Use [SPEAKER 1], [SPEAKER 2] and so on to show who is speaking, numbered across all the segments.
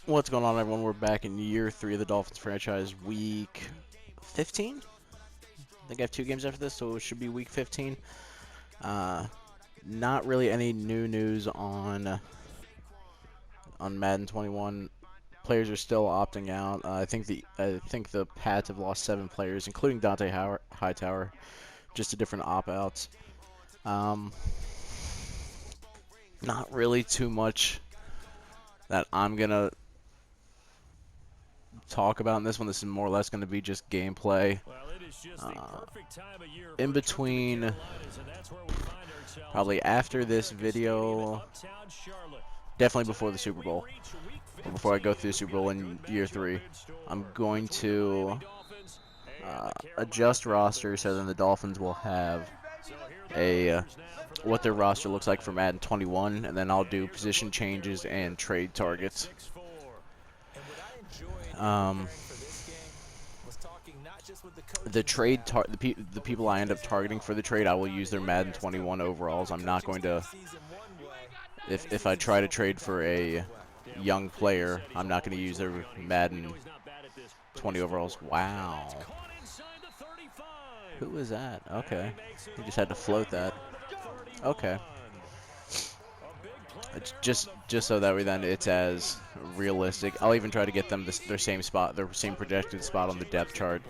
[SPEAKER 1] What's going on, everyone? We're back in year 3 of the Dolphins franchise, week 15? I think I have 2 games after this, so it should be week 15. Not really any new news on Madden 21. Players are still opting out. I think the Pats have lost 7 players, including Dante Hightower, just to different opt-outs. Not really too much that I'm gonna talk about in this one. This is more or less going to be just gameplay. In between, probably after this video, definitely before the Super Bowl, or before I go through the Super Bowl in year 3, I'm going to adjust roster so then the Dolphins will have what their roster looks like for Madden 21, and then I'll do position changes and trade targets. The people I end up targeting for the trade, I will use their Madden 21 overalls. I'm not going to, if I try to trade for a young player, I'm not going to use their Madden 20 overalls. Wow. Who was that? Okay. He just had to float that. Okay. It's just so that way then it's as realistic. I'll even try to get them their same spot, their same projected spot on the depth chart.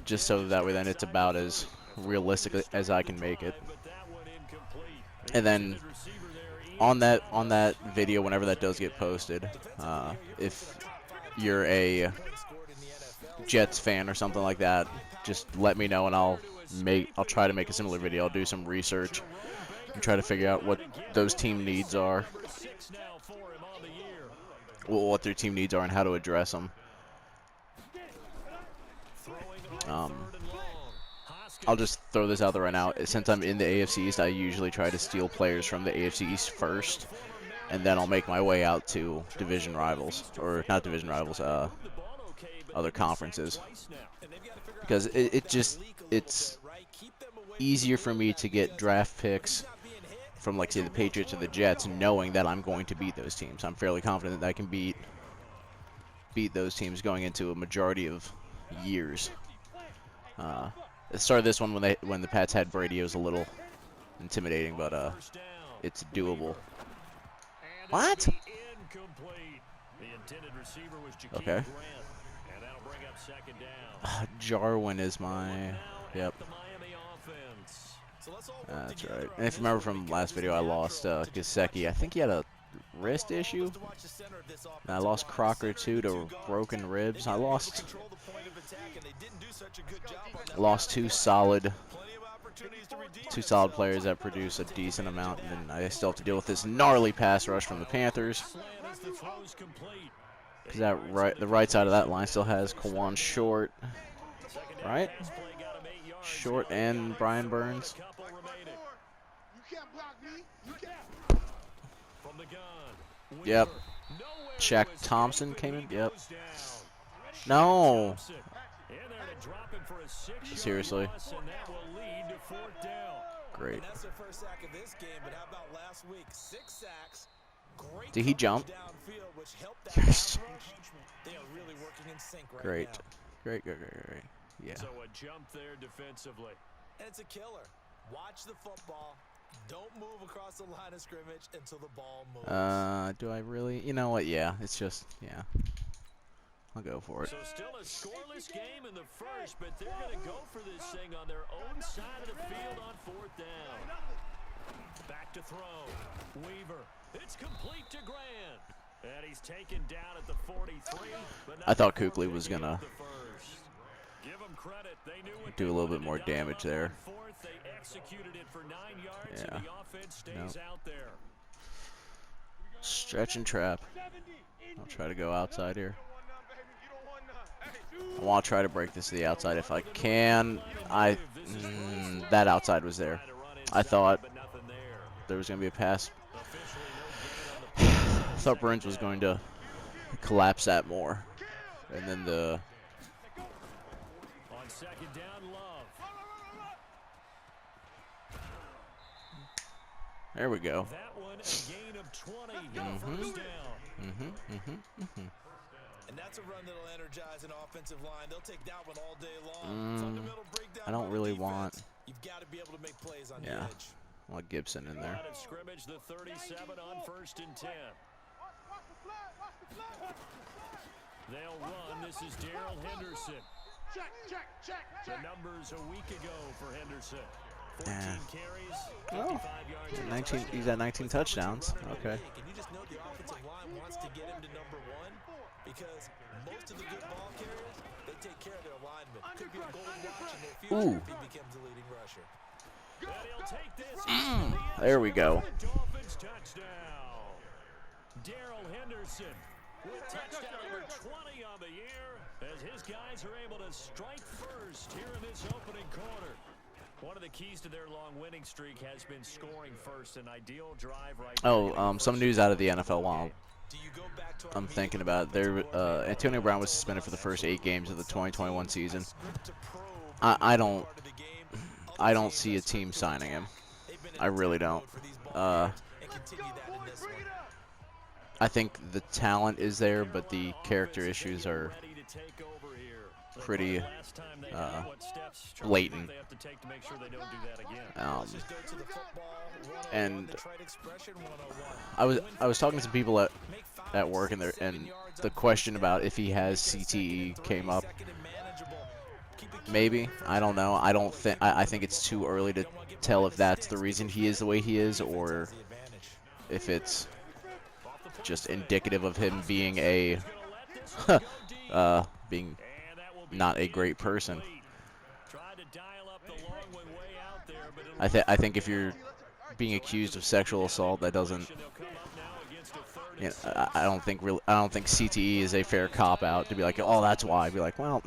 [SPEAKER 1] Just so that way then it's about as realistic as I can make it. And then on that video, whenever that does get posted, if you're a Jets fan or something like that, just let me know and I'll try to make a similar video. I'll do some research and try to figure out what those team needs are, what their team needs are, and how to address them. I'll just throw this out there right now. Since I'm in the AFC East, I usually try to steal players from the AFC East first, and then I'll make my way out to division rivals, or not division rivals, other conferences. Because it's easier for me to get draft picks from, like, say, the Patriots or the Jets, knowing that I'm going to beat those teams. I'm fairly confident that I can beat those teams going into a majority of years. The start of this one when the Pats had Brady, it was a little intimidating, but it's doable. What? Okay. Jarwin is my... Yep. That's right. And if you remember from last video, I lost Gesicki. I think he had a wrist issue. And I lost Crocker too to broken ribs. I lost two solid players that produce a decent amount, and then I still have to deal with this gnarly pass rush from the Panthers. Because the right side of that line still has Kawan Short, right? Short and Brian Burns. Yep. Shaq Thompson came in. Yep. No. Seriously. Great. Did he jump? Great. Great. Yeah.
[SPEAKER 2] So a jump there defensively. And it's a killer. Watch the football. Don't move across the line of scrimmage until the ball moves.
[SPEAKER 1] Do I really? You know what? Yeah, it's just, yeah. I'll go for it.
[SPEAKER 2] So still a scoreless game in the first, but they're going to go for this thing on their own side of the field on 4th down. Back to throw. Weaver. It's complete to Grant. And he's taken down at the 43.
[SPEAKER 1] I thought Kuechly was going to do a little bit more damage there. Yeah. Nope. Stretch and trap. I'll try to go outside here. I want to try to break this to the outside if I can. That outside was there. I thought there was going to be a pass. I thought Burns was going to collapse that more. And then the...
[SPEAKER 2] On second down, Love.
[SPEAKER 1] There we go.
[SPEAKER 2] That one, a gain of 20. First down.
[SPEAKER 3] energize an offensive line. They'll take that one all day long. Fundamental breakdown.
[SPEAKER 1] I don't really want.
[SPEAKER 3] You've got to be able to make plays on the
[SPEAKER 1] Yeah,
[SPEAKER 3] edge.
[SPEAKER 1] I want Gibson in there.
[SPEAKER 2] Line of scrimmage, the 37 on 1st and 10. They'll run. This is Darrell Henderson. The numbers a week ago for Henderson. 14 carries, 55 yards.
[SPEAKER 1] 19. He's at 19 touchdowns. Okay.
[SPEAKER 3] And you just know the offensive line wants to get him to number 1 because most of the good ball carriers, they take care of their linemen. Could be a gold watch in their future if he becomes the leading rusher.
[SPEAKER 2] And he'll take this.
[SPEAKER 1] There we go.
[SPEAKER 2] Dolphins touchdown. Darrell Henderson with touchdown number 20 on the year as his guys are able to strike first here in this opening quarter. One of the keys to their long winning streak has been scoring first, an ideal drive right
[SPEAKER 1] Oh, some news out of the NFL while I'm thinking about it. Antonio Brown was suspended for the first 8 games of the 2021 season. I don't see a team signing him. I really don't. I think the talent is there, but the character issues are pretty blatant. And I was talking to some people at work, and the question about if he has CTE came up. Maybe, I don't know. I think it's too early to tell if that's the reason he is the way he is, or if it's just indicative of him being being not a great person. I think if you're being accused of sexual assault, that doesn't. You know, I don't think CTE is a fair cop out to be like, oh, that's why. I'd be like, well,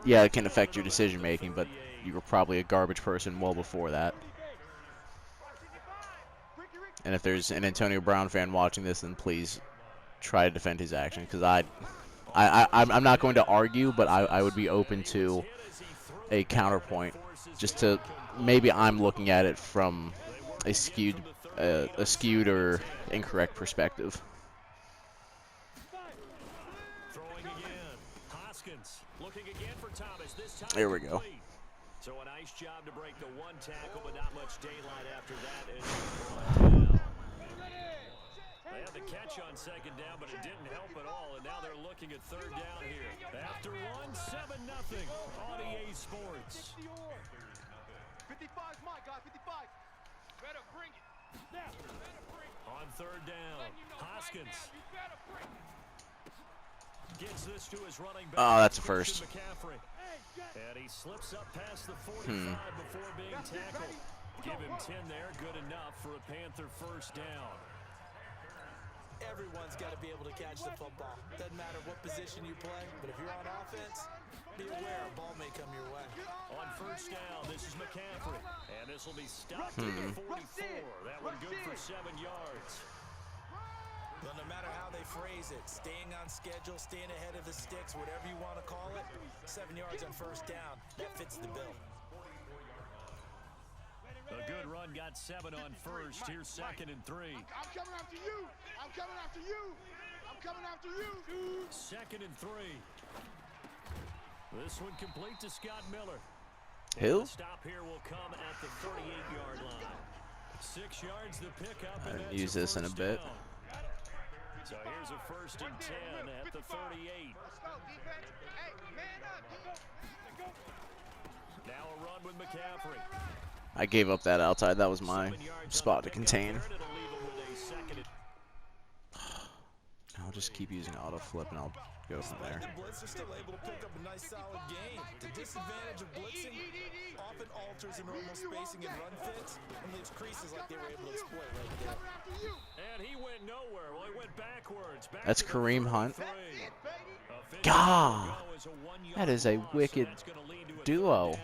[SPEAKER 1] yeah, it can affect your decision making, but you were probably a garbage person well before that. And if there's an Antonio Brown fan watching this, then please try to defend his action, because I'm not going to argue, but I would be open to a counterpoint, just to maybe I'm looking at it from a skewed or incorrect perspective. There we go.
[SPEAKER 2] So a nice job to break the 1 tackle, but not much daylight after that. They had the catch on 2nd down, but it didn't help at all, and now they're looking at 3rd down here. After 1, 7-0 on EA Sports.
[SPEAKER 4] 55's my guy, 55. Better bring it.
[SPEAKER 2] On 3rd down, Hoskins gets this to his running back.
[SPEAKER 1] Oh, that's a first.
[SPEAKER 2] And he slips up past the 45 before being tackled. Give him 10 there, good enough for a Panther 1st down.
[SPEAKER 3] Everyone's got to be able to catch the football. Doesn't matter what position you play, but if you're on offense, be aware a ball may come your way.
[SPEAKER 2] On 1st down, this is McCaffrey. And this will be stopped at the 44. That one good for 7 yards.
[SPEAKER 3] Well, no matter how they phrase it, staying on schedule, staying ahead of the sticks, whatever you want to call it, 7 yards on 1st down, that fits the bill.
[SPEAKER 2] A good run got 7 on 1st. Here's 2nd and 3.
[SPEAKER 4] I'm coming after you. I'm coming after you. I'm coming after you.
[SPEAKER 2] 2nd and 3. This one complete to Scott Miller.
[SPEAKER 1] Who?
[SPEAKER 2] The stop here will come at the 38-yard line. 6 yards the pickup.
[SPEAKER 1] I haven't used this in a bit.
[SPEAKER 2] So here's a 1st and 10 at the 38. Now a run with McCaffrey.
[SPEAKER 1] I gave up that outside. That was my spot to contain. I'll just keep using auto flip and I'll go from there.
[SPEAKER 3] The blitz are still able to pick up a nice solid gain. The disadvantage of blitzing often alters the normal spacing and run fits and leaves creases like they were able to exploit right there.
[SPEAKER 2] And he went nowhere. Well, he went backwards.
[SPEAKER 1] That's Kareem Hunt. God, that is a wicked duo.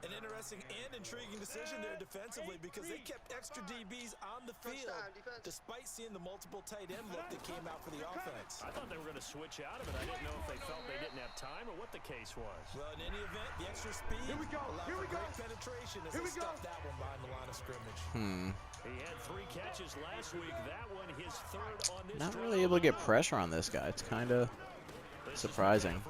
[SPEAKER 3] An interesting and intriguing decision there defensively because they kept extra DBs on the field despite seeing the multiple tight end look that came out for the offense.
[SPEAKER 2] I thought they were going to switch out of it. I didn't know if they felt they didn't have time or what the case was.
[SPEAKER 3] Well, in any event, the extra speed allowed for great penetration as they stuffed that one behind the line of scrimmage.
[SPEAKER 2] He had 3 catches last week. That one his 3rd on this
[SPEAKER 1] Not really able to get pressure on this guy. It's kind of. Surprising.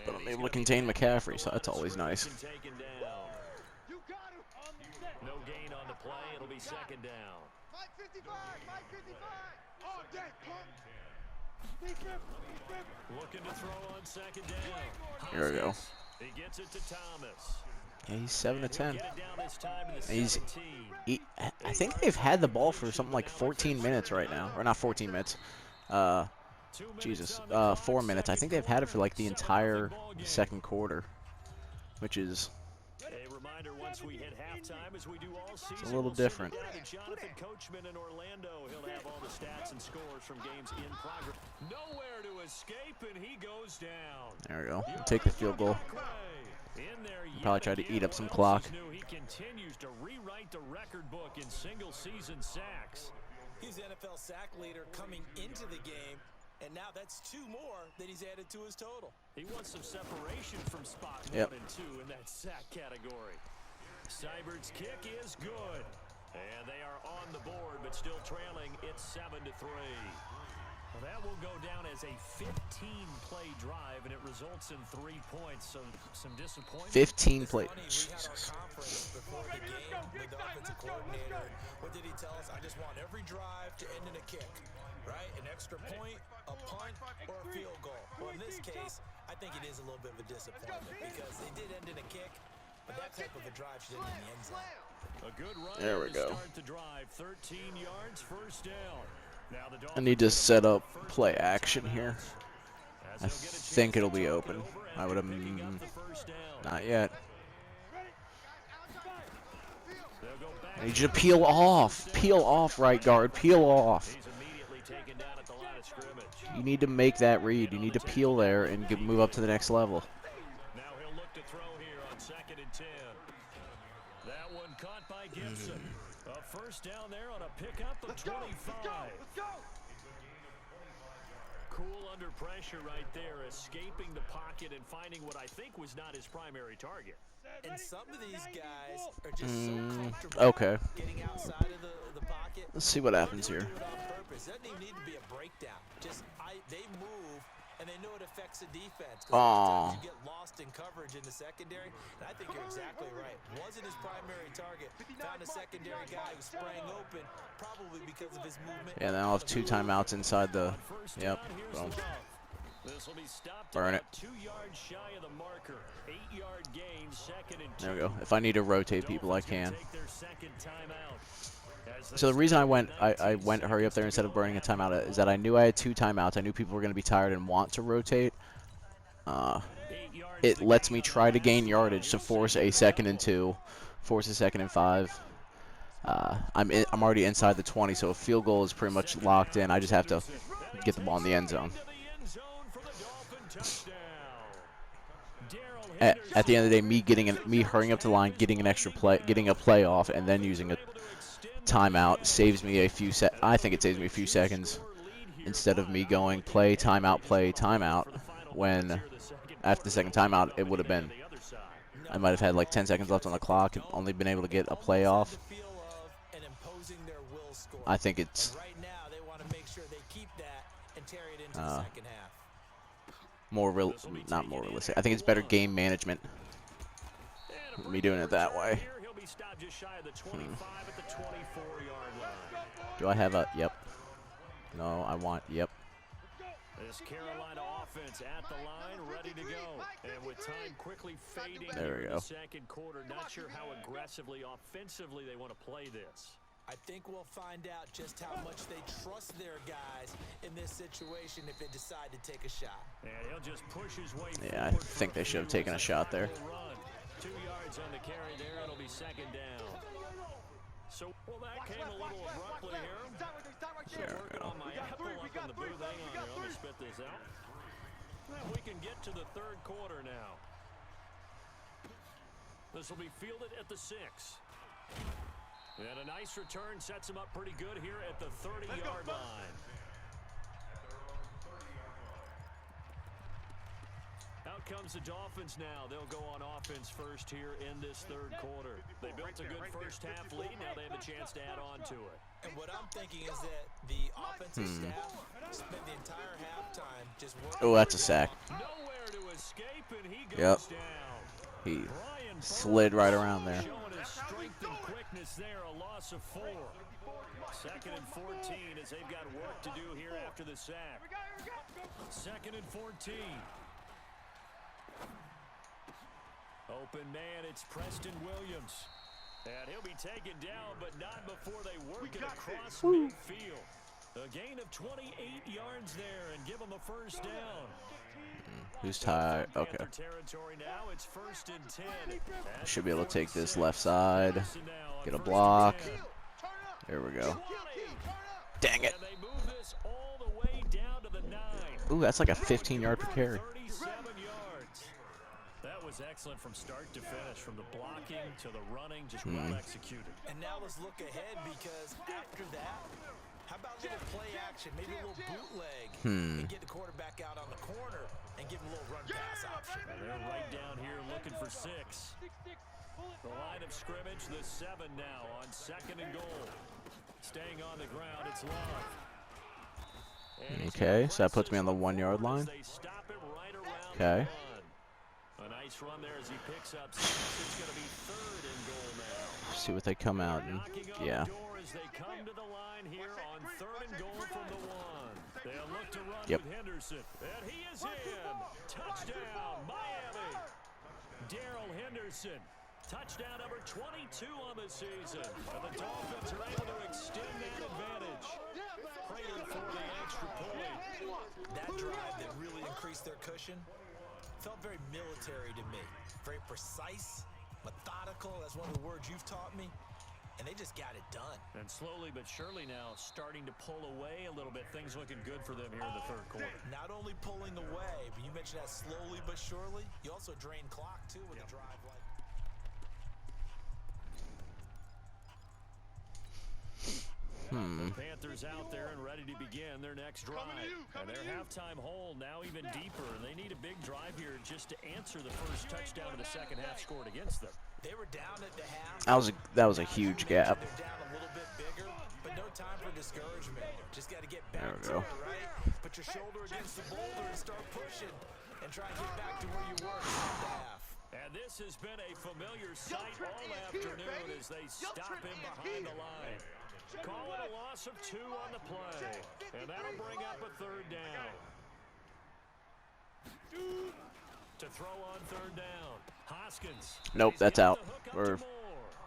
[SPEAKER 1] But I'm able to contain McCaffrey, so that's always nice.
[SPEAKER 4] You got him. On the set.
[SPEAKER 2] No gain on the play. It'll be second down.
[SPEAKER 4] Mike 55. Mike 55. All day, punk.
[SPEAKER 2] Looking to throw on second down.
[SPEAKER 1] Here we go.
[SPEAKER 2] He gets it to Thomas.
[SPEAKER 1] Yeah, he's 7 to 10.
[SPEAKER 2] Get it down this time to the
[SPEAKER 1] He's
[SPEAKER 2] 17.
[SPEAKER 1] I think they've had the ball for something like 14 minutes right now, or not 14 minutes. Jesus, 4 minutes. I think they've had it for like the entire second quarter, which is
[SPEAKER 2] A reminder, once we hit halftime, as we do all season,
[SPEAKER 1] a little different.
[SPEAKER 2] we'll send it down to Jonathan Coachman in Orlando. He'll have all the stats and scores from games in progress. Nowhere to escape, and he goes down.
[SPEAKER 1] There we go. We'll take the field goal.
[SPEAKER 2] In there
[SPEAKER 1] Probably try to eat up some clock.
[SPEAKER 2] He continues to rewrite the record book in single-season sacks.
[SPEAKER 3] He's NFL sack leader coming into the game, and now that's 2 more that he's added to his total.
[SPEAKER 2] He wants some separation from spot 1
[SPEAKER 1] Yep.
[SPEAKER 2] and 2 in that sack category. Cybert's kick is good. And they are on the board, but still trailing. It's 7 to 3. Well, that will go down as a 15-play drive, and it results in 3 points. So some disappointment.
[SPEAKER 1] 15 play.
[SPEAKER 3] Funny, we had our conference before the game with the offensive coordinator. What did he tell us? I just want every drive to end in a kick, right? An extra point, a punt, or a field goal. Well, in this case, I think it is a little bit of a disappointment because they did end in a kick, but that type of a drive should end in the end zone.
[SPEAKER 2] A good run
[SPEAKER 1] There we
[SPEAKER 2] to
[SPEAKER 1] go.
[SPEAKER 2] start the drive. 13 yards, first down. Now the
[SPEAKER 1] I need to
[SPEAKER 2] Dolphins
[SPEAKER 1] set up
[SPEAKER 2] first
[SPEAKER 1] play
[SPEAKER 2] and
[SPEAKER 1] action
[SPEAKER 2] 10
[SPEAKER 1] here.
[SPEAKER 2] as
[SPEAKER 1] I
[SPEAKER 2] they'll get a chance
[SPEAKER 1] think it'll
[SPEAKER 2] to
[SPEAKER 1] be
[SPEAKER 2] talk it
[SPEAKER 1] open.
[SPEAKER 2] over
[SPEAKER 1] I
[SPEAKER 2] after
[SPEAKER 1] would have
[SPEAKER 2] picking up the first down.
[SPEAKER 1] not yet.
[SPEAKER 2] They'll go back
[SPEAKER 1] I need you to peel off. Peel off, right guard. Peel off.
[SPEAKER 2] He's immediately taken down at the line of scrimmage.
[SPEAKER 1] You need to make that read. You need to peel there and move up to the next level.
[SPEAKER 2] Now he'll look to throw here on 2nd and 10. That one caught by Gibson. A first down there on a pickup of 25. Cool under pressure right there, escaping the pocket and finding what I think was not his primary target.
[SPEAKER 3] And some of these guys are just so comfortable
[SPEAKER 1] Okay.
[SPEAKER 3] getting outside of the pocket.
[SPEAKER 1] Let's see what happens here.
[SPEAKER 3] They do it on purpose. It doesn't even need to be a breakdown. Just they move, and they know it affects the defense. 'Cause sometimes you get lost in coverage in the secondary. And I think you're exactly right. Wasn't his primary target. Found a secondary guy who sprang open, probably because of his movement.
[SPEAKER 1] Yeah, now I'll have 2 timeouts inside the.
[SPEAKER 2] First
[SPEAKER 1] Yep.
[SPEAKER 2] down, here's
[SPEAKER 1] Boom.
[SPEAKER 2] the ball. This will be stopped
[SPEAKER 1] Burn
[SPEAKER 2] about
[SPEAKER 1] it.
[SPEAKER 2] 2 yards shy of the marker. 8-yard gain, 2nd and 2.
[SPEAKER 1] There we go. If I need to rotate people, I can.
[SPEAKER 2] Take their second timeout. As they
[SPEAKER 1] So the reason I went,
[SPEAKER 2] start
[SPEAKER 1] I went hurry up there instead of burning a timeout is that I knew I had 2 timeouts. I knew people were going to be tired and want to rotate.
[SPEAKER 2] 8 yards
[SPEAKER 1] It
[SPEAKER 2] to
[SPEAKER 1] lets
[SPEAKER 2] gain
[SPEAKER 1] me
[SPEAKER 2] on the
[SPEAKER 1] try to
[SPEAKER 2] last
[SPEAKER 1] gain
[SPEAKER 2] drive.
[SPEAKER 1] yardage to force a 2nd and 2, force a 2nd and 5. I'm already inside the 20, so a field goal is pretty much locked in. I just have to get the ball in the end zone.
[SPEAKER 2] Into the end zone for the Dolphin touchdown. Darrell
[SPEAKER 1] At
[SPEAKER 2] Henderson
[SPEAKER 1] the end of the day, me hurrying up to the line, getting an extra play, getting a play off, and then using a
[SPEAKER 2] able to extend
[SPEAKER 1] timeout saves me a few I think it saves me a few seconds instead of me going play timeout. When after the second timeout, it would have been.
[SPEAKER 2] the other side.
[SPEAKER 1] I might have had like 10 seconds left on the clock and only been able to get a play off.
[SPEAKER 3] The feel of and imposing their will score.
[SPEAKER 1] I think it's
[SPEAKER 3] And right now, they want to make sure they keep that and carry it into the second half.
[SPEAKER 1] not more realistic. I think it's better game management.
[SPEAKER 2] And a
[SPEAKER 1] Me doing it that
[SPEAKER 2] return
[SPEAKER 1] way.
[SPEAKER 2] here. He'll be stopped just shy of the 25 at the 24-yard line.
[SPEAKER 1] Do I have a yep? No, I want yep.
[SPEAKER 2] This Carolina offense at the line, ready to go. And with time quickly fading
[SPEAKER 1] There we
[SPEAKER 2] here in
[SPEAKER 1] go.
[SPEAKER 2] the second quarter, not sure how aggressively, offensively they want to play this.
[SPEAKER 3] I think we'll find out just how much they trust their guys in this situation if they decide to take a shot.
[SPEAKER 2] And he'll just push his way
[SPEAKER 1] Yeah, I
[SPEAKER 2] forward for
[SPEAKER 1] think they should have
[SPEAKER 2] few
[SPEAKER 1] taken a
[SPEAKER 2] as
[SPEAKER 1] shot there.
[SPEAKER 2] clock will run. 2 yards on the carry there. It'll be second down. So, well, that came a little abruptly here.
[SPEAKER 1] There we
[SPEAKER 2] Working
[SPEAKER 1] go.
[SPEAKER 2] on my Apple up in the booth. Hang on here. Let me spit this out. Well, we can get to the third quarter now. This will be fielded at the 6. And a nice return sets him up pretty good here at the 30-yard line. Out comes the Dolphins now. They'll go on offense first here in this third quarter. They built a good first half lead. Now they have a chance to add on to it.
[SPEAKER 3] And what I'm thinking is that the offensive staff Spent the entire halftime just working.
[SPEAKER 1] Oh, that's a sack.
[SPEAKER 2] Nowhere to escape, and he goes
[SPEAKER 1] Yep.
[SPEAKER 2] down.
[SPEAKER 1] He
[SPEAKER 2] Brian
[SPEAKER 1] slid right
[SPEAKER 2] Burns
[SPEAKER 1] around there.
[SPEAKER 2] showing his strength and quickness there, a loss of 4. 2nd and 14 as they've got work to do here after the sack. 2nd and 14. Open man, it's Preston Williams. And he'll be taken down, but not before they work it across midfield. A gain of 28 yards there and give them a first down.
[SPEAKER 1] Who's tied? Okay.
[SPEAKER 2] Territory now, it's 1st and 10.
[SPEAKER 1] Should be able to take this left side. Get a block. There we go. Dang it.
[SPEAKER 2] And they move this all the way down to the 9.
[SPEAKER 1] Ooh, that's like a 15-yard per carry.
[SPEAKER 2] 37 yards. That was excellent from start to finish, from the blocking to the running, just well executed.
[SPEAKER 3] And now let's look ahead, because after that, how about a little play action, maybe a little bootleg, and get the quarterback out on the corner and give him a little run pass option.
[SPEAKER 2] And they're right down here looking for 6. The line of scrimmage, the 7 now on 2nd and goal. Staying on the ground, it's Love.
[SPEAKER 1] Okay, so that puts me on the 1-yard line. Okay.
[SPEAKER 2] A nice run there as he picks up 6. It's going to be 3rd and goal now.
[SPEAKER 1] See what they come out and yeah.
[SPEAKER 2] As they come to the line here on 3rd and goal from the 1. They'll look to run
[SPEAKER 1] Yep.
[SPEAKER 2] with Henderson. And he is in. Touchdown, Miami. Darrell Henderson. Touchdown number 22 on the season. And the Dolphins are able to extend that advantage. Praying for the extra point.
[SPEAKER 3] That drive that really increased their cushion felt very military to me. Very precise, methodical. That's one of the words you've taught me. And they just got it done.
[SPEAKER 2] And slowly but surely now starting to pull away a little bit. Things looking good for them here in the 3rd quarter.
[SPEAKER 3] Not only pulling away, but you mentioned that slowly but surely. You also drain clock, too, with a drive like
[SPEAKER 2] The Panthers out there and ready to begin their next drive. And their halftime hole now even deeper. And they need a big drive here just to answer the first touchdown of the 2nd half scored against them.
[SPEAKER 3] they were down at the half.
[SPEAKER 1] That was a huge gap.
[SPEAKER 3] They're down a little bit bigger, but no time for discouragement. Just got to get back
[SPEAKER 1] There we
[SPEAKER 3] to
[SPEAKER 1] go.
[SPEAKER 3] it, right? Put your shoulder against the boulder and start pushing and try and get back to where you were in the half.
[SPEAKER 2] And this has been a familiar sight all afternoon as they stop him behind the line. Call it a loss of 2 on the play. And that'll bring up a 3rd down. To throw on 3rd down. Hoskins.
[SPEAKER 1] Nope, that's out. Or
[SPEAKER 2] Or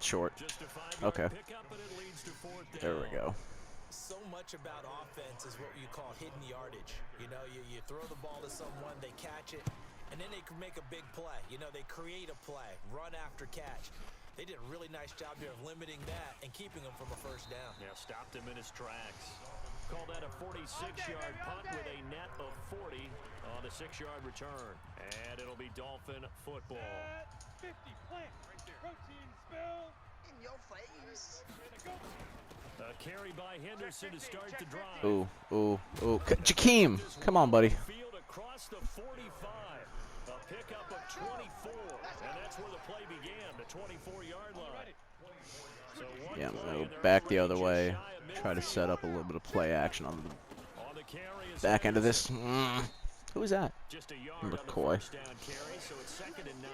[SPEAKER 1] short. Okay. There we go.
[SPEAKER 3] So much about offense is what you call hidden yardage. You know, you throw the ball to someone, they catch it, and then they can make a big play. You know, they create a play, run after catch. They did a really nice job here of limiting that and keeping them from a first down.
[SPEAKER 2] Yeah, stopped him in his tracks. Call that a 46-yard punt with a net of 40 on the 6-yard return. And it'll be Dolphin football.
[SPEAKER 4] 50, plant right there. Protein spill in your face.
[SPEAKER 2] A carry by Henderson to start the drive.
[SPEAKER 1] Ooh, ooh, ooh. Jakeem, come on, buddy.
[SPEAKER 2] Field across the 45. A pickup of 24. And that's where the play began, the 24-yard line. So one
[SPEAKER 1] Yeah, I'm
[SPEAKER 2] play
[SPEAKER 1] gonna
[SPEAKER 2] and
[SPEAKER 1] go
[SPEAKER 2] they're
[SPEAKER 1] back the
[SPEAKER 2] free
[SPEAKER 1] other
[SPEAKER 2] just
[SPEAKER 1] way.
[SPEAKER 2] shy of
[SPEAKER 1] Try to
[SPEAKER 2] midfield.
[SPEAKER 1] set up a little bit of play action on the
[SPEAKER 2] On the carry is
[SPEAKER 1] back end of
[SPEAKER 2] Henderson.
[SPEAKER 1] this. Who is that?
[SPEAKER 2] Just a yard on the
[SPEAKER 1] McCoy.
[SPEAKER 2] first down carry, so it's 2nd and 9.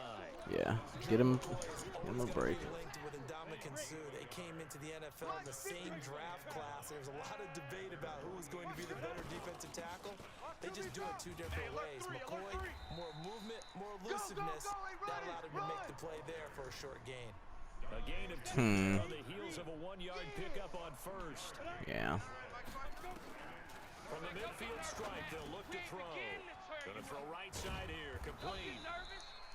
[SPEAKER 1] Yeah, get him a break.
[SPEAKER 3] Linked with Ndamukong Suh. They came into the NFL in the same draft class. There was a lot of debate about who was going to be the better defensive tackle. They just do it 2 different ways. McCoy, more movement, more elusiveness. That allowed him to make the play there for a short gain.
[SPEAKER 2] A gain of 2 on the heels of a 1-yard pickup on first.
[SPEAKER 1] Yeah.
[SPEAKER 2] From the midfield strike, they'll look to throw. Gonna throw right side here, complete.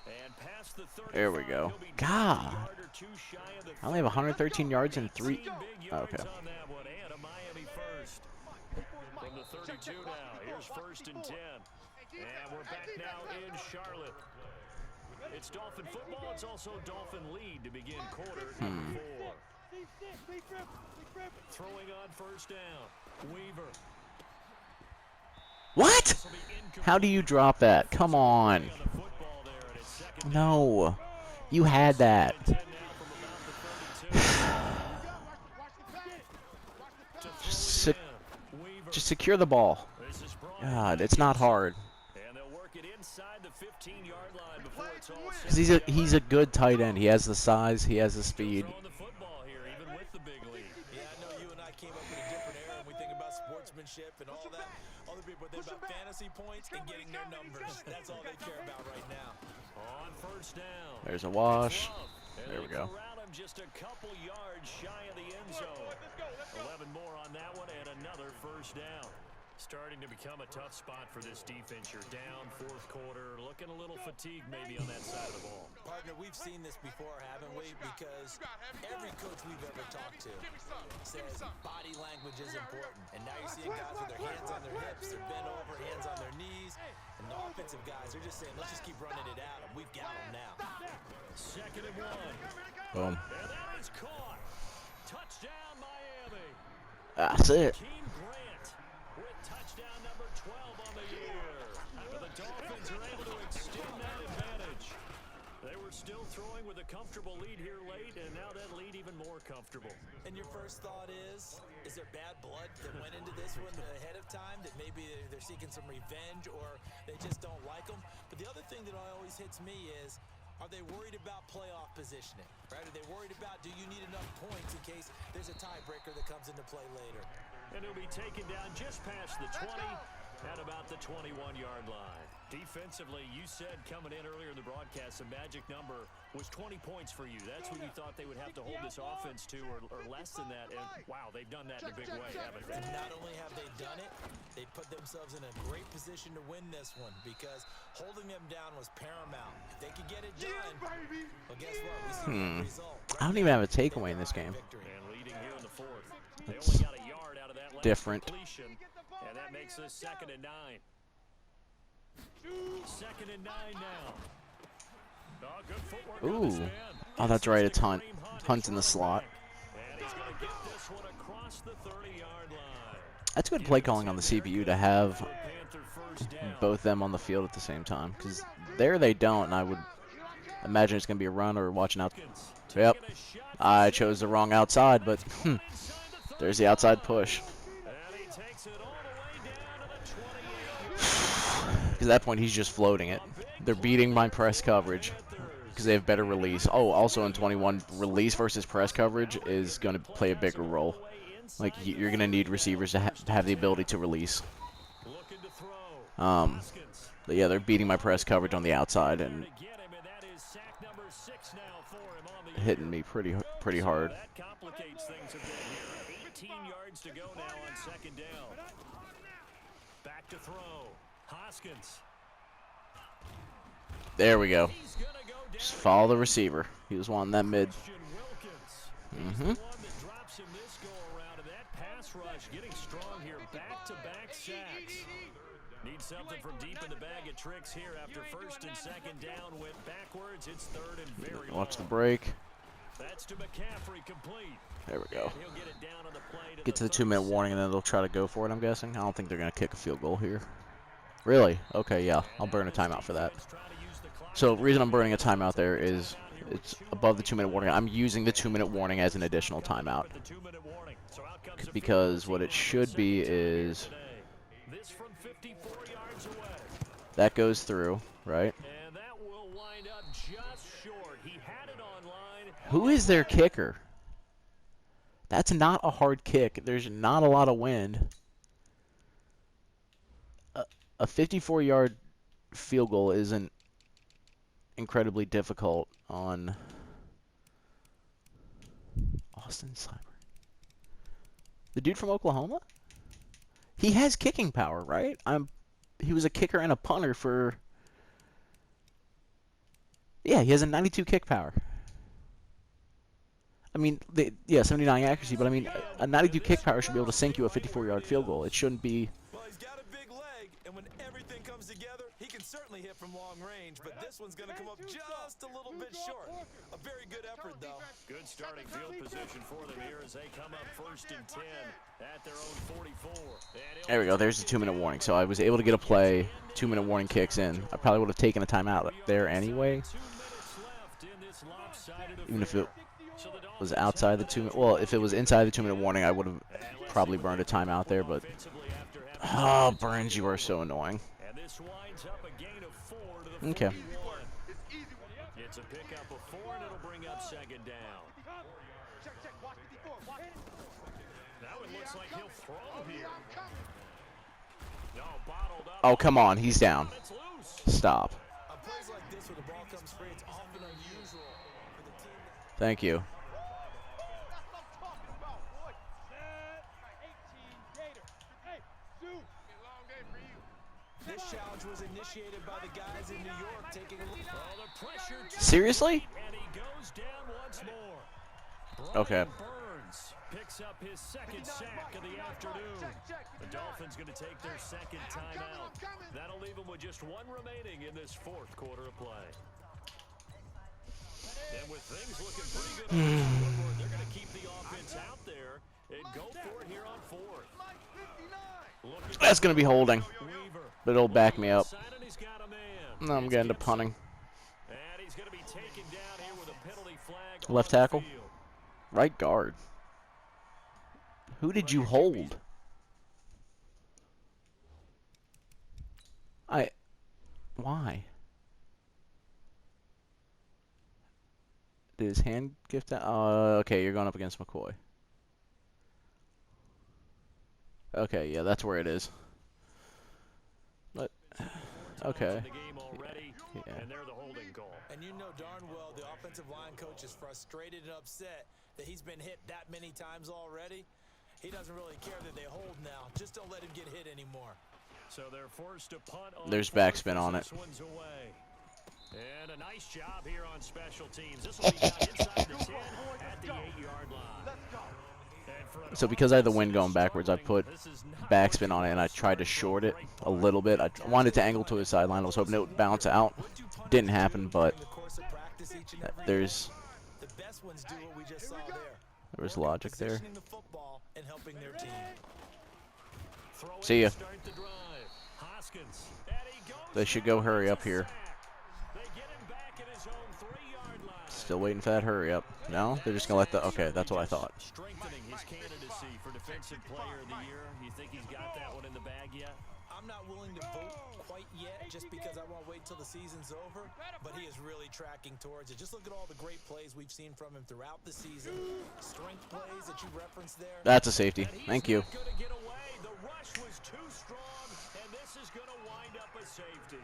[SPEAKER 2] And past the 35,
[SPEAKER 1] There we go.
[SPEAKER 2] he'll be
[SPEAKER 1] God.
[SPEAKER 2] just a yard or 2 shy of the
[SPEAKER 1] I only have 113 yards and 3.
[SPEAKER 2] 18 big
[SPEAKER 1] Oh,
[SPEAKER 2] yards
[SPEAKER 1] okay.
[SPEAKER 2] on that one, and a Miami first. From the 32 now, here's 1st and 10. And we're back now in Charlotte. It's Dolphin football. It's also Dolphin lead to begin quarter number 4. Throwing on first down. Weaver.
[SPEAKER 1] What?
[SPEAKER 2] This will be incomplete.
[SPEAKER 1] How do you drop that? Come on.
[SPEAKER 2] On the football there, and it's 2nd
[SPEAKER 1] No. You had that.
[SPEAKER 2] and 10 now from about the 32. To throw
[SPEAKER 1] Just,
[SPEAKER 2] it in. Weaver.
[SPEAKER 1] just secure the ball.
[SPEAKER 2] This
[SPEAKER 1] God, it's not hard.
[SPEAKER 2] And they'll work it inside the 15-yard line before it's all
[SPEAKER 1] Because he's a good tight end. He has the size. He has the speed.
[SPEAKER 2] throwing the football here, even with the big lead.
[SPEAKER 3] Yeah, I know you and I came up in a different era and we think about sportsmanship and all that. Other people think about fantasy points and getting their numbers. That's all they care about right now.
[SPEAKER 2] On first down.
[SPEAKER 1] There's a wash.
[SPEAKER 2] And
[SPEAKER 1] There we
[SPEAKER 2] they
[SPEAKER 1] go.
[SPEAKER 2] corral him just a couple yards shy of the end zone. 11 more on that one and another first down. Starting to become a tough spot for this defense. You're down fourth quarter, looking a little fatigued maybe on that side of the ball.
[SPEAKER 3] Partner, we've seen this before, haven't we? Because every coach we've ever talked to says body language is important. And now you're seeing guys with their hands on their hips, they're bent over, hands on their knees. And the offensive guys, they're just saying, let's just keep running it at them. We've got them now.
[SPEAKER 2] Second and one.
[SPEAKER 1] Boom.
[SPEAKER 2] And that is caught. Touchdown, Miami.
[SPEAKER 1] That's it.
[SPEAKER 2] Team Grant with touchdown number 12 on the year. But the Dolphins are able to extend that advantage. They were still throwing with a comfortable lead here late, and now that lead even more comfortable.
[SPEAKER 3] And your first thought is there bad blood that went into this one ahead of time, that maybe they're seeking some revenge or they just don't like them? But the other thing that always hits me is, are they worried about playoff positioning, right? Are they worried about, do you need enough points in case there's a tiebreaker that comes into play later?
[SPEAKER 2] And he'll be taken down just past the 20 at about the 21-yard line. Defensively, you said coming in earlier in the broadcast, the magic number was 20 points for you. That's what you thought they would have to hold this offense to, or less than that. And wow, they've done that in a big way, haven't they?
[SPEAKER 3] And not only have they done it, they put themselves in a great position to win this one, because holding them down was paramount. If they could get it done, well, guess what? We see the result.
[SPEAKER 1] I don't even have a takeaway in this game.
[SPEAKER 2] And leading here in the fourth. They only got a yard out of that last
[SPEAKER 1] Different.
[SPEAKER 2] completion, and that makes us 2nd and 9. 2nd and 9 now. Oh, good footwork on this
[SPEAKER 1] Ooh.
[SPEAKER 2] man.
[SPEAKER 1] Oh, that's right. It's Hunt.
[SPEAKER 2] Kareem Hunt
[SPEAKER 1] Hunt's in the slot.
[SPEAKER 2] And he's going to get this one across the 30-yard line.
[SPEAKER 1] That's good play calling on the CPU to have
[SPEAKER 2] Panther first down.
[SPEAKER 1] both them on the field at the same time. Because there they don't, and I would imagine it's going to be a run or watching out. Yep.
[SPEAKER 2] Taking a shot
[SPEAKER 1] I chose the wrong outside, but there's the outside push.
[SPEAKER 2] and he takes it all the way down to the 28-yard
[SPEAKER 1] Because at that point, he's just floating it. They're beating my press coverage because they have better release. Oh, also in 21, release versus press coverage is going to play a bigger role. Like, you're going to need receivers to have the ability to release.
[SPEAKER 2] looking to throw.
[SPEAKER 1] But yeah, they're beating my press coverage on the outside and
[SPEAKER 2] Get him, and that is sack number 6 now for him on the
[SPEAKER 1] hitting me pretty hard.
[SPEAKER 2] That complicates things a bit here. 18 yards to go now on 2nd down. Back to throw. Hoskins.
[SPEAKER 1] There we go.
[SPEAKER 2] He's gonna go down.
[SPEAKER 1] Just follow the receiver. He was wanting that mid.
[SPEAKER 2] Christian Wilkins. He's the one that drops him this go around, and that pass rush getting strong here. Back-to-back sacks. Need something from deep in the bag of tricks here after 1st and 2nd down. Went backwards. It's 3rd and very
[SPEAKER 1] Watch the
[SPEAKER 2] long.
[SPEAKER 1] break.
[SPEAKER 2] That's to McCaffrey, complete.
[SPEAKER 1] There we go.
[SPEAKER 2] He'll get it down on the play
[SPEAKER 1] Get to the 2-minute
[SPEAKER 2] 36.
[SPEAKER 1] warning and then they'll try to go for it, I'm guessing. I don't think they're going to kick a field goal here. Really? Okay, yeah. I'll burn a timeout for that. So the reason I'm burning a timeout there is it's above the 2-minute warning. I'm using the 2-minute warning as an additional timeout. Because what it should be is
[SPEAKER 2] This from 54 yards away.
[SPEAKER 1] that goes through, right?
[SPEAKER 2] And that will wind up just short. He had it online.
[SPEAKER 1] Who is their kicker? That's not a hard kick. There's not a lot of wind. A 54-yard field goal isn't incredibly difficult on Austin Cyber. The dude from Oklahoma? He has kicking power, right? He was a kicker and a punter for... Yeah, he has a 92 kick power. I mean, yeah, 79 accuracy, but I mean, a 92 kick power should be able to sink you a 54-yard field goal. It shouldn't be...
[SPEAKER 3] Well, he's got a big leg, and when everything comes together, he can certainly hit from long range, but this one's going to come up just a little bit short. A very good effort, though.
[SPEAKER 2] Good starting field position for them here as they come up 1st and 10 at their own 44.
[SPEAKER 1] There we go. There's the 2-minute warning. So I was able to get a play. 2-minute warning kicks in. I probably would have taken a timeout there anyway.
[SPEAKER 2] 2 minutes left in this lopsided
[SPEAKER 1] Even if it
[SPEAKER 2] affair. So the
[SPEAKER 1] was
[SPEAKER 2] Dolphins
[SPEAKER 1] outside the 2-minute... Well, if it was inside the 2-minute warning, I would have probably burned a timeout there, but...
[SPEAKER 2] offensively after having
[SPEAKER 1] Oh, Burns, you are so annoying.
[SPEAKER 2] And this winds up a gain of 4 to the
[SPEAKER 1] Okay.
[SPEAKER 2] 41.
[SPEAKER 4] It's easy one.
[SPEAKER 2] It's a pickup of 4, and it'll bring up second down.
[SPEAKER 4] Check, check. Watch 54. Watch.
[SPEAKER 2] Now it looks like he'll throw here. No, bottled up.
[SPEAKER 1] Oh, come on. He's down.
[SPEAKER 2] It's loose.
[SPEAKER 1] Stop.
[SPEAKER 3] On plays like this where the ball comes free, it's often unusual for the team that
[SPEAKER 1] Thank you.
[SPEAKER 4] That's what I'm talking about, boy. Set. 18 Gator. Hey, Sue. Long day for you.
[SPEAKER 3] This challenge was initiated by the guys in New York taking a look.
[SPEAKER 2] Oh, the pressure.
[SPEAKER 1] Seriously?
[SPEAKER 2] And he goes down once more.
[SPEAKER 1] Okay.
[SPEAKER 2] Brian Burns picks up his second sack of the afternoon. The Dolphins going to take their second timeout. That'll leave them with just 1 remaining in this 4th quarter of play. And with things looking pretty good on the scoreboard, they're going to keep the offense out there and go for it here on 4th.
[SPEAKER 1] That's going to be holding.
[SPEAKER 2] Weaver.
[SPEAKER 1] But it'll back me up.
[SPEAKER 2] Inside, and he's got a man.
[SPEAKER 1] No, I'm getting to
[SPEAKER 2] It's
[SPEAKER 1] punting.
[SPEAKER 2] Gibson. And he's going to be taken down here with a penalty flag on
[SPEAKER 1] Left
[SPEAKER 2] the
[SPEAKER 1] tackle.
[SPEAKER 2] field.
[SPEAKER 1] Right guard. Who did you hold? Why? Did his hand gift that? Okay, you're going up against McCoy. Okay, yeah, that's where it is. But, okay.
[SPEAKER 2] In the game already,
[SPEAKER 1] Yeah.
[SPEAKER 2] and they're the holding goal.
[SPEAKER 3] And you know darn well the offensive line coach is frustrated and upset that he's been hit that many times already. He doesn't really care that they hold now. Just don't let him get hit anymore.
[SPEAKER 2] So they're forced to punt on
[SPEAKER 1] There's
[SPEAKER 2] 4th
[SPEAKER 1] backspin on
[SPEAKER 2] as
[SPEAKER 1] it.
[SPEAKER 2] this one's away. And a nice job here on special teams. This will be down inside the 10 at the 8-yard line.
[SPEAKER 4] Let's go.
[SPEAKER 2] And for an
[SPEAKER 1] So because I had the wind
[SPEAKER 2] offense
[SPEAKER 1] going backwards, I put
[SPEAKER 2] this is not
[SPEAKER 1] backspin
[SPEAKER 2] looking
[SPEAKER 1] on it, and I
[SPEAKER 2] good
[SPEAKER 1] tried to
[SPEAKER 2] for
[SPEAKER 1] short it
[SPEAKER 2] great
[SPEAKER 1] a
[SPEAKER 2] punt.
[SPEAKER 1] little bit. I wanted to angle to his sideline. I was hoping it would bounce out. Didn't happen, but
[SPEAKER 3] During the course of practice each and every
[SPEAKER 1] there's
[SPEAKER 3] day, the best ones do what we just saw there.
[SPEAKER 1] there was logic there.
[SPEAKER 3] Positioning the football and helping their team.
[SPEAKER 2] Throwing
[SPEAKER 1] See
[SPEAKER 2] to
[SPEAKER 1] ya.
[SPEAKER 2] start the drive. Hoskins. And he goes
[SPEAKER 1] They should
[SPEAKER 2] down
[SPEAKER 1] go hurry
[SPEAKER 2] with
[SPEAKER 1] up
[SPEAKER 2] a
[SPEAKER 1] here.
[SPEAKER 2] sack. They get him back at his own 3-yard line.
[SPEAKER 1] Still waiting for that hurry up. No, they're just gonna let the. Okay, that's what I thought.
[SPEAKER 2] Strengthening his candidacy for Defensive Player of the Year. You think he's got that one in the bag yet?
[SPEAKER 3] I'm not willing to vote quite yet just because I want to wait till the season's over, but he is really tracking towards it. Just look at all the great plays we've seen from him throughout the season. Strength plays that you referenced there.
[SPEAKER 1] That's a safety.
[SPEAKER 2] And he's
[SPEAKER 1] Thank you.
[SPEAKER 2] not gonna get away. The rush was too strong, and this is going to wind up a safety.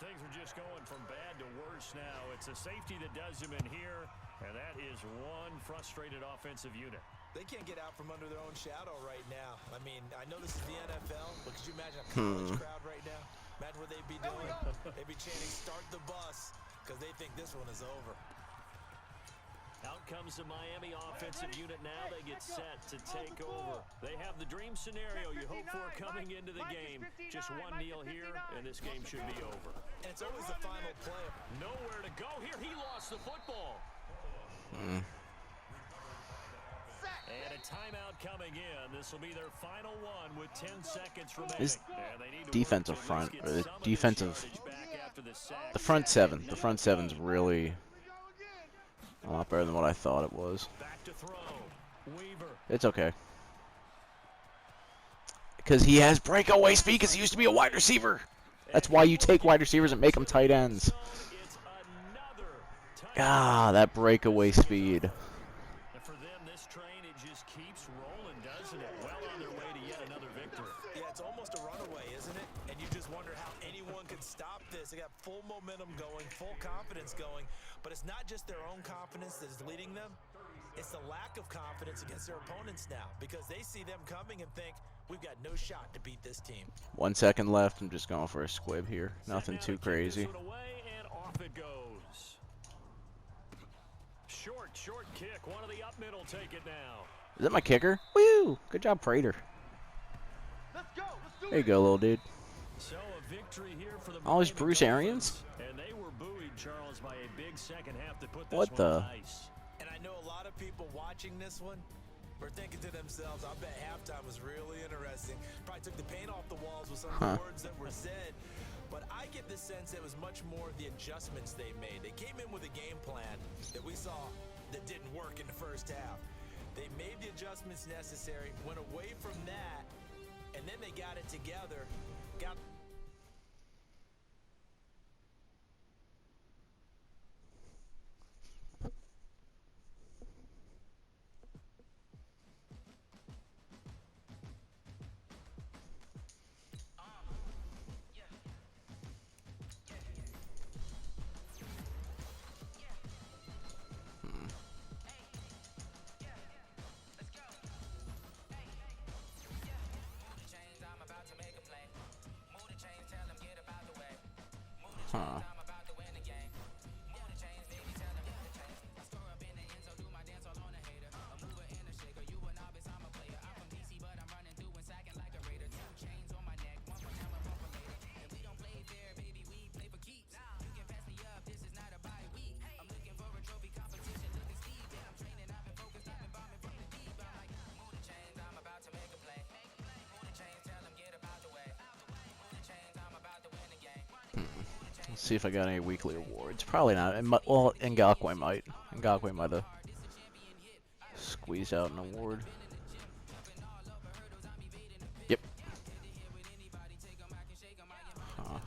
[SPEAKER 2] Things are just going from bad to worse now. It's a safety that does him in here, and that is one frustrated offensive unit.
[SPEAKER 3] They can't get out from under their own shadow right now. I mean, I know this is the NFL, but could you imagine a college crowd right now? Imagine what they'd be doing. They'd be chanting, "Start the bus," because they think this one is over.
[SPEAKER 2] Out comes the Miami offensive unit now. They get set to take over. They have the dream scenario you hope for coming into the game. Just one kneel here, and this game should be over.
[SPEAKER 3] And it's always the final play.
[SPEAKER 2] Nowhere to go here. He lost the football. And a timeout coming in. This will be their final one with 10 seconds remaining.
[SPEAKER 1] This
[SPEAKER 2] And they need to
[SPEAKER 1] defensive
[SPEAKER 2] work to
[SPEAKER 1] front,
[SPEAKER 2] at
[SPEAKER 1] or
[SPEAKER 2] least
[SPEAKER 1] the
[SPEAKER 2] get some of this
[SPEAKER 1] defensive,
[SPEAKER 2] yardage back after the sack.
[SPEAKER 1] the front seven. The front seven's really a lot better than what I thought it was.
[SPEAKER 2] Back to throw. Weaver.
[SPEAKER 1] It's okay. Because he has breakaway speed because he used to be a wide receiver. That's why you take wide receivers and make them tight ends.
[SPEAKER 2] It's another
[SPEAKER 1] Ah, that breakaway speed.
[SPEAKER 2] And for them, this train, it just keeps rolling, doesn't it? Well on their way to yet another victory.
[SPEAKER 3] Yeah, it's almost a runaway, isn't it? And you just wonder how anyone could stop this. They got full momentum going, full confidence going. But it's not just their own confidence that is leading them. It's the lack of confidence against their opponents now because they see them coming and think, we've got no shot to beat this team.
[SPEAKER 1] 1 second left. I'm just going for a squib here. Nothing too crazy.
[SPEAKER 2] This one away, and off it goes. Short kick. One of the up middle take it now.
[SPEAKER 1] Is that my kicker? Woo! Good job, Prater.
[SPEAKER 4] Let's go. Let's do
[SPEAKER 1] There you go, little dude.
[SPEAKER 2] So a victory here for the
[SPEAKER 1] Oh, it's
[SPEAKER 2] Miami
[SPEAKER 1] Bruce
[SPEAKER 2] Dolphins.
[SPEAKER 1] Arians?
[SPEAKER 2] And they were buoyed, Charles, by a big second half to put this
[SPEAKER 1] What
[SPEAKER 2] one
[SPEAKER 1] the?
[SPEAKER 2] on ice.
[SPEAKER 3] And I know a lot of people watching this one were thinking to themselves, I bet halftime was really interesting. Probably took the paint off the walls with some of the words that were said. But I get the sense it was much more the adjustments they made. They came in with a game plan that we saw that didn't work in the first half. They made the adjustments necessary, went away from that, and then they got it together. Got
[SPEAKER 1] Huh. Let's see if I got any weekly awards. Probably not. Well, Ngakwe might. Ngakwe might have squeezed out an award. Yep. Huh.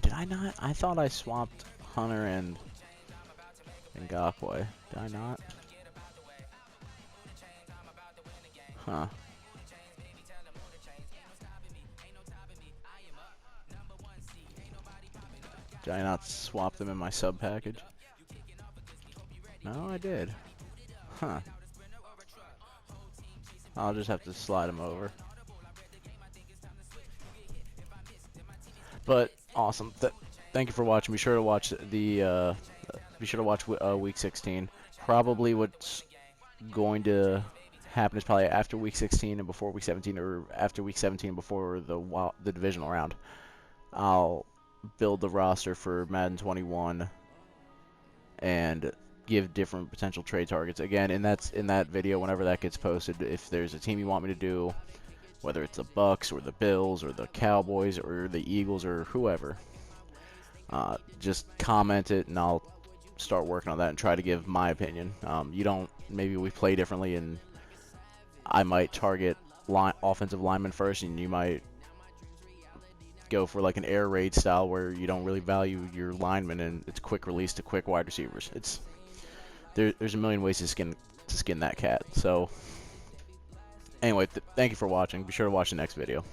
[SPEAKER 1] Did I not? I thought I swapped Hunter and Ngakwe. Did I not? Huh. Did I not swap them in my sub package? No, I did. Huh. I'll just have to slide them over. But awesome. Thank you for watching. Be sure to watch the. Be sure to watch week 16. Probably what's going to happen is probably after week 16 and before week 17, or after week 17 before the divisional round. I'll build the roster for Madden 21 and give different potential trade targets. Again, in that video, whenever that gets posted, if there's a team you want me to do, whether it's the Bucks or the Bills or the Cowboys or the Eagles or whoever, just comment it and I'll start working on that and try to give my opinion. Maybe we play differently and I might target offensive linemen first, and you might go for like an air raid style where you don't really value your linemen and it's quick release to quick wide receivers. There's a million ways to skin that cat. So anyway, thank you for watching. Be sure to watch the next video.